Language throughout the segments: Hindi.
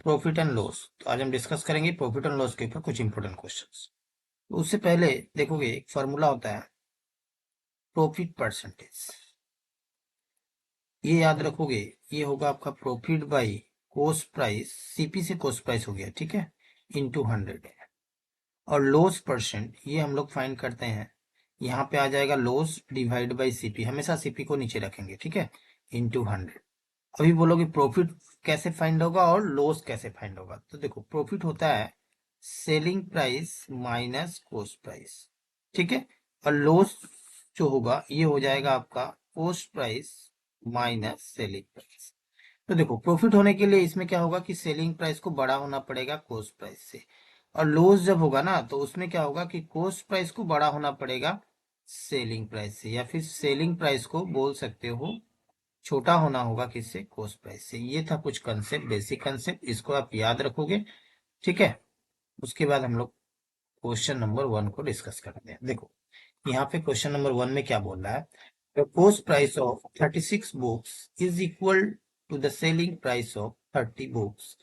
Profit and loss. तो आज हम डिस्कस करेंगे प्रॉफिट एंड लॉस के ऊपर कुछ इंपॉर्टेंट क्वेश्चंस। तो उससे पहले देखोगे एक फॉर्मूला होता है प्रॉफिट परसेंटेज, ये याद रखोगे। ये होगा आपका profit by cost price, CP से कॉस्ट प्राइस हो गया, ठीक है, इनटू 100। और लॉस परसेंट ये हम लोग फाइंड करते हैं, यहाँ पे आ जाएगा लॉस डिवाइड बाई सीपी, हमेशा सीपी को नीचे रखेंगे, ठीक है, इनटू 100। अभी बोलोगे प्रॉफिट कैसे फाइंड होगा और लॉस कैसे फाइंड होगा। तो देखो प्रॉफिट होता है selling price minus cost price, ठीक है। और लॉस जो होगा ये हो जाएगा आपका cost price minus selling price. तो देखो प्रॉफिट होने के लिए इसमें क्या होगा कि सेलिंग प्राइस को बड़ा होना पड़ेगा कॉस्ट प्राइस से, और लॉस जब होगा ना तो उसमें क्या होगा कि कॉस्ट प्राइस को बड़ा होना पड़ेगा सेलिंग प्राइस से, या फिर सेलिंग प्राइस को बोल सकते हो छोटा होना होगा किससे, कॉस्ट प्राइस से। ये था कुछ कंसेप्ट, बेसिक कंसेप्ट, इसको आप याद रखोगे, ठीक है। उसके बाद हम लोग क्वेश्चन नंबर 1 को डिस्कस करते हैं। देखो यहाँ पे क्वेश्चन नंबर 1 में क्या बोल रहा है, the cost price of 36 books is equal to the selling price of 30 books,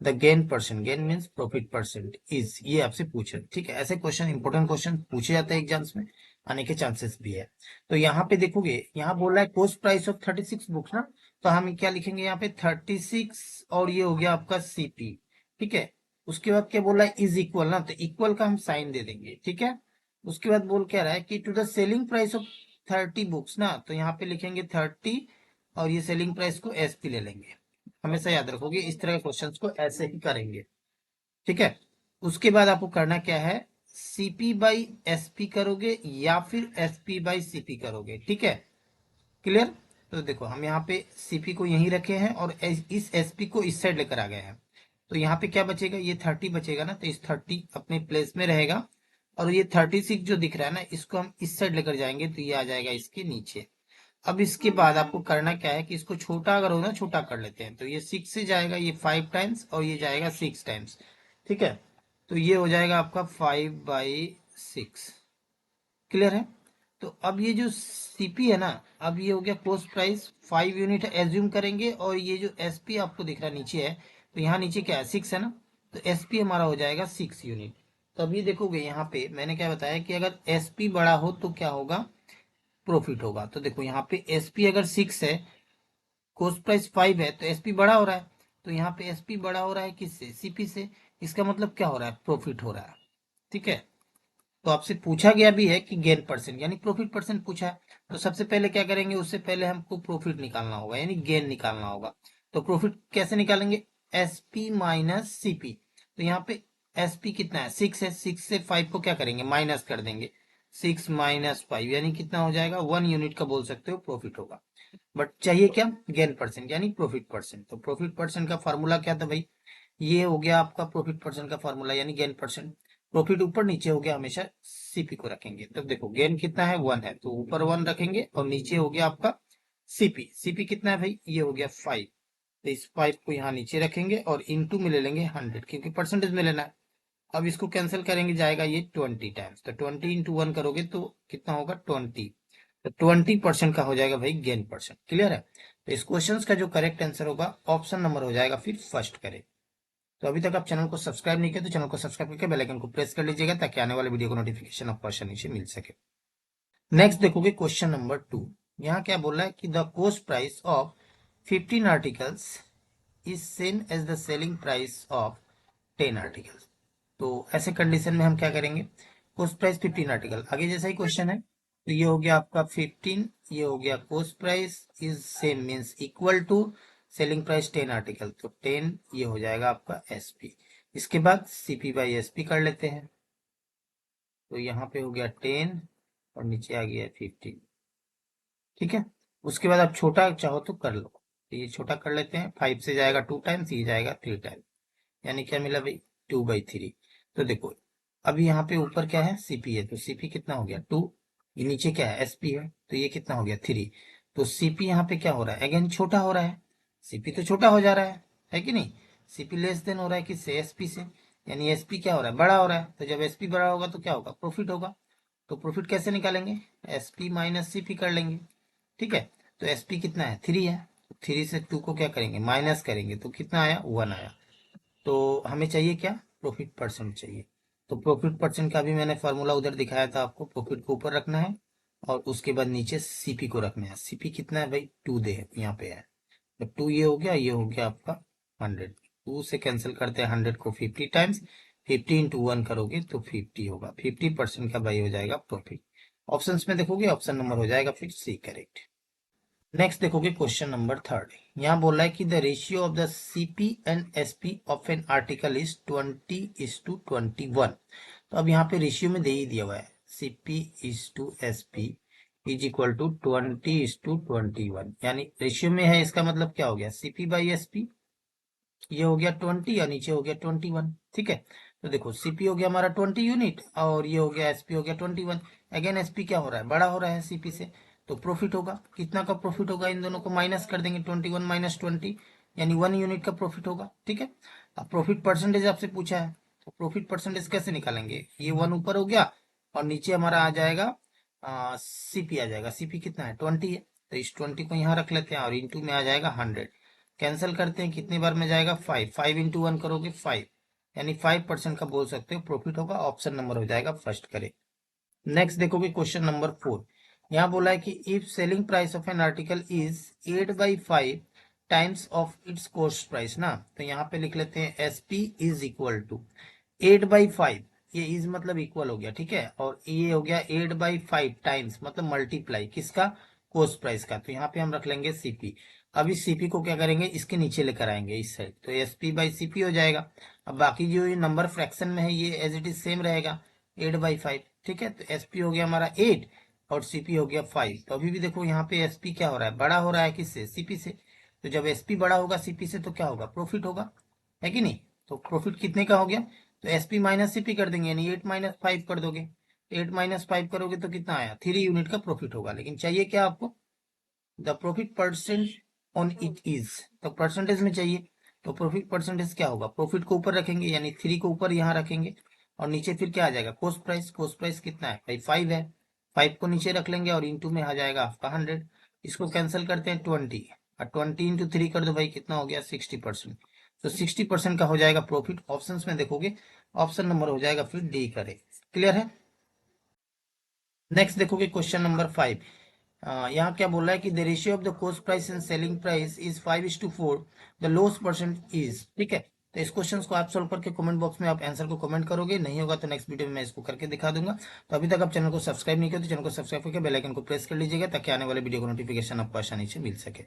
the gain percent, gain means profit percent is, ये आपसे पूछे, ठीक है। ऐसे क्वेश्चन, इंपॉर्टेंट क्वेश्चन पूछे जाते हैं एग्जाम्स में, आने के चांसेस भी है। तो यहाँ पे देखोगे, यहाँ बोल रहा है कॉस्ट प्राइस ऑफ 36 बुक्स ना, तो हम क्या लिखेंगे यहाँ पे 36, और ये हो गया आपका सीपी, ठीक है। उसके बाद क्या बोल रहा है, इज इक्वल ना, तो इक्वल का हम साइन दे देंगे, ठीक है। उसके बाद बोल क्या रहा है कि to the selling price of 30 books ना, तो यहाँ पे लिखेंगे 30, और ये सेलिंग प्राइस को एसपी ले लेंगे। हमेशा याद रखोगे इस तरह के क्वेश्चंस को ऐसे ही करेंगे, ठीक है। उसके बाद आपको करना क्या है, सीपी बाई एसपी करोगे या फिर एसपी बाई सीपी करोगे, ठीक है, क्लियर। तो देखो हम यहाँ पे सीपी को यहीं रखे हैं और इस एसपी को इस साइड लेकर आ गए हैं। तो यहाँ पे क्या बचेगा, ये 30 बचेगा ना, तो इस 30 अपने प्लेस में रहेगा, और ये 36 जो दिख रहा है ना, इसको हम इस साइड लेकर जाएंगे तो ये आ जाएगा इसके नीचे। अब इसके बाद आपको करना क्या है कि इसको छोटा अगर हो ना, छोटा कर लेते हैं, तो ये 6 से जाएगा ये 5 टाइम्स, और ये जाएगा 6 टाइम्स, ठीक है। तो ये हो जाएगा आपका 5/6, क्लियर है। तो अब ये जो सीपी है ना, अब ये हो गया कॉस्ट प्राइस 5 यूनिट एज्यूम करेंगे, और ये जो एसपी आपको दिख रहा है नीचे है, तो यहाँ नीचे क्या है 6 है ना, तो एसपी हमारा हो जाएगा 6 यूनिट। तो अब ये देखोगे यहाँ पे मैंने क्या बताया कि अगर एसपी बड़ा हो तो क्या होगा, प्रॉफिट होगा। तो देखो यहाँ पे एसपी अगर 6 है, कॉस्ट प्राइस 5 है, तो एसपी बड़ा हो रहा है। तो यहाँ पे एसपी बड़ा हो रहा है किससे, सीपी से। इसका मतलब क्या हो रहा है, प्रॉफिट हो रहा है, ठीक है। तो आपसे पूछा गया भी है कि गेन परसेंट यानी प्रॉफिट परसेंट पूछा है, तो सबसे पहले क्या करेंगे, उससे पहले हमको प्रॉफिट निकालना होगा यानी गेन निकालना होगा। तो प्रॉफिट कैसे निकालेंगे, एसपी माइनस सीपी। तो यहाँ पे एसपी कितना है, 6 है, 6 से 5 को क्या करेंगे, माइनस कर देंगे। 6 माइनस 5 यानी कितना हो जाएगा, 1 यूनिट का बोल सकते हो प्रॉफिट होगा। बट चाहिए क्या, गेन परसेंट यानी प्रॉफिट परसेंट। तो प्रॉफिट परसेंट का फॉर्मूला क्या था भाई, ये हो गया आपका प्रॉफिट परसेंट का फॉर्मूला यानी गेन परसेंट। प्रॉफिट ऊपर नीचे हो गया, हमेशा सीपी को रखेंगे। तब देखो गेन कितना है, 1 है, तो ऊपर 1 रखेंगे, और नीचे हो गया आपका सीपी। सीपी कितना है भाई, ये हो गया 5, तो इस 5 को यहाँ नीचे रखेंगे और इनटू में ले लेंगे 100, क्योंकि परसेंटेज में लेना है। अब इसको कैंसिल करेंगे, जाएगा ये 20 टाइम्स, तो 20 इंटू 1 करोगे तो कितना होगा 20, तो 20% का हो जाएगा भाई गेन परसेंट, क्लियर है। तो इस क्वेश्चन का जो करेक्ट आंसर होगा ऑप्शन नंबर हो जाएगा फिर फर्स्ट करें। तो अभी तक आप चैनल को सब्सक्राइब नहीं किया तो चैनल को सब्सक्राइब करके बेल आइकन को प्रेस कर लीजिएगा, ताकि आने वाले वीडियो को नोटिफिकेशन आपको आसानी से मिल सके। नेक्स्ट देखोगे क्वेश्चन नंबर 2, यहाँ क्या बोल रहा है कि the cost price of 15 articles is same as the selling price of 10 articles. तो ऐसे कंडीशन में हम क्या करेंगे, कॉस्ट प्राइस 15 आर्टिकल, आगे जैसा ही क्वेश्चन है, तो ये हो गया आपका 15, ये हो गया cost price is same means equal to selling price 10 article, तो 10 ये हो जाएगा आपका एसपी। इसके बाद सीपी बाई एसपी कर लेते हैं, तो यहाँ पे हो गया 10 और नीचे आ गया 15, ठीक है। उसके बाद आप छोटा चाहो तो कर लो, तो ये छोटा कर लेते हैं, 5 से जाएगा 2 टाइम्स, ये जाएगा 3 टाइम्स, यानी क्या मिला भाई 2/3। तो देखो अभी यहाँ पे ऊपर क्या है, सीपी है, तो सीपी कितना हो गया 2, ये नीचे क्या है एसपी है, तो ये कितना हो गया 3। तो सीपी यहाँ पे क्या हो रहा है, अगेन छोटा हो रहा है, सीपी तो छोटा हो जा रहा है कि नहीं। सीपी लेस देन हो रहा है किससे, एसपी से, यानी एसपी क्या हो रहा है, बड़ा हो रहा है। तो जब एसपी बड़ा होगा तो क्या होगा, प्रॉफिट होगा। तो प्रॉफिट कैसे निकालेंगे, एसपी माइनस सीपी कर लेंगे, ठीक है। तो एसपी कितना है 3 है, 3 से 2 को क्या करेंगे, माइनस करेंगे, तो कितना आया 1 आया। तो हमें चाहिए क्या, प्रॉफिट परसेंट चाहिए। तो प्रॉफिट परसेंट का भी मैंने फॉर्मूला उधर दिखाया था आपको, प्रॉफिट को ऊपर रखना है और उसके बाद नीचे सीपी को रखना है। सीपी कितना है भाई, 2 दे यहाँ पे है। जब 2 ये हो गया, ये हो गया आपका 100। 2 से कैंसिल करते हैं 100 को 50 टाइम्स, 50 इंटू 1 करोगे तो 50 होगा। 50% का भाई हो जाएगा प्रॉफिट। ऑप्शंस में देखोगे ऑप्शन नंबर हो जाएगा फिर सी करेक्ट। नेक्स्ट देखोगे क्वेश्चन नंबर 3। यहाँ बोल रहा है कि the ratio of the CP and SP of N article is 20:21। तो अब यहाँ पे रेशियो में दे ही दिया हुआ है, CP is to SP is equal to 20:21, यानी रेशियो में है। इसका मतलब क्या हो गया, सीपी बाई एसपी, ये हो गया 20 और नीचे हो गया 21। ठीक है, तो देखो सीपी हो गया हमारा 20 यूनिट और ये हो गया एसपी हो गया 21। अगेन एसपी क्या हो रहा है, बड़ा हो रहा है सीपी से, तो प्रॉफिट होगा। कितना का प्रॉफिट होगा, इन दोनों को माइनस कर देंगे, 21 माइनस 20 यानी 1 यूनिट का प्रॉफिट होगा। ठीक है, अब प्रॉफिट परसेंटेज आपसे पूछा है, तो प्रॉफिट परसेंटेज कैसे निकालेंगे, ये 1 ऊपर हो गया और नीचे हमारा आ जाएगा सीपी आ जाएगा। सीपी कितना है, 20 है, तो इस 20 को यहाँ रख लेते हैं और इंटू में आ जाएगा 100। कैंसिल करते हैं, कितनी बार में जाएगा 5, 5 इंटू 1 करोगे 5, यानी 5% का बोल सकते हो प्रॉफिट होगा। ऑप्शन नंबर हो जाएगा फर्स्ट करे। नेक्स्ट देखोगे क्वेश्चन नंबर 4। यहाँ बोला है कि if selling price of N article is 8/5 times of its cost price ना, तो यहाँ पे लिख लेते हैं S P is equal to 8/5, ये इज मतलब इक्वल हो गया। ठीक है, और ये हो गया 8/5 टाइम्स मतलब मल्टीप्लाई किसका, कॉस्ट प्राइस का। तो यहाँ पे हम रख लेंगे सीपी। अब इस सीपी को क्या करेंगे, इसके नीचे लेकर आएंगे इस साइड, तो एस पी बाई सीपी हो जाएगा। अब बाकी जो ये नंबर फ्रैक्शन में है ये एज इट इज सेम रहेगा, 8/5। ठीक है, तो एस पी हो गया हमारा 8 और सीपी हो गया 5। तो अभी भी देखो यहाँ पे एस पी क्या हो रहा है, बड़ा हो रहा है किससे, सीपी से। तो जब एस पी बड़ा होगा सीपी से तो क्या होगा, प्रॉफिट होगा, है कि नहीं। तो प्रॉफिट कितने का हो गया, तो एस पी माइनस सीपी कर देंगे, यानी 8-5 कर दोगे। 8-5 करोगे तो कितना आया, 3 यूनिट का प्रॉफिट होगा। लेकिन चाहिए क्या आपको, the profit percent on it is, तो परसेंटेज में चाहिए। तो प्रॉफिट परसेंटेज क्या होगा, प्रॉफिट को ऊपर रखेंगे यानी 3 को ऊपर यहाँ रखेंगे और नीचे फिर क्या आ जाएगा, कॉस्ट प्राइस। कॉस्ट प्राइस कितना है भाई, 5 है, 5 को नीचे रख लेंगे और इंटू में आ जाएगा आपका 100। इसको कैंसिल करते हैं 20 और 20 इंटू 3 कर दो भाई, कितना हो गया 60%। तो 60% का हो जाएगा प्रॉफिट। ऑप्शन में देखोगे ऑप्शन नंबर हो जाएगा फिर डी करे। क्लियर है। नेक्स्ट देखोगे क्वेश्चन नंबर 5। यहाँ क्या बोल रहा है कि the ratio of the cost price and selling price is 5:4, the loss percent is. ठीक है, तो इस क्वेश्चन को आप सॉल्व करके कमेंट बॉक्स में आप आंसर को कमेंट करोगे, नहीं होगा तो नेक्स्ट वीडियो में मैं इसको करके दिखा दूंगा। तो अभी तक आप चैनल को सब्सक्राइब नहीं किया तो चैनल को सब्सक्राइब करके बेल आइकन को प्रेस कर लीजिएगा ताकि आने वाले वीडियो का नोटिफिकेशन आपको आसानी से मिल सके।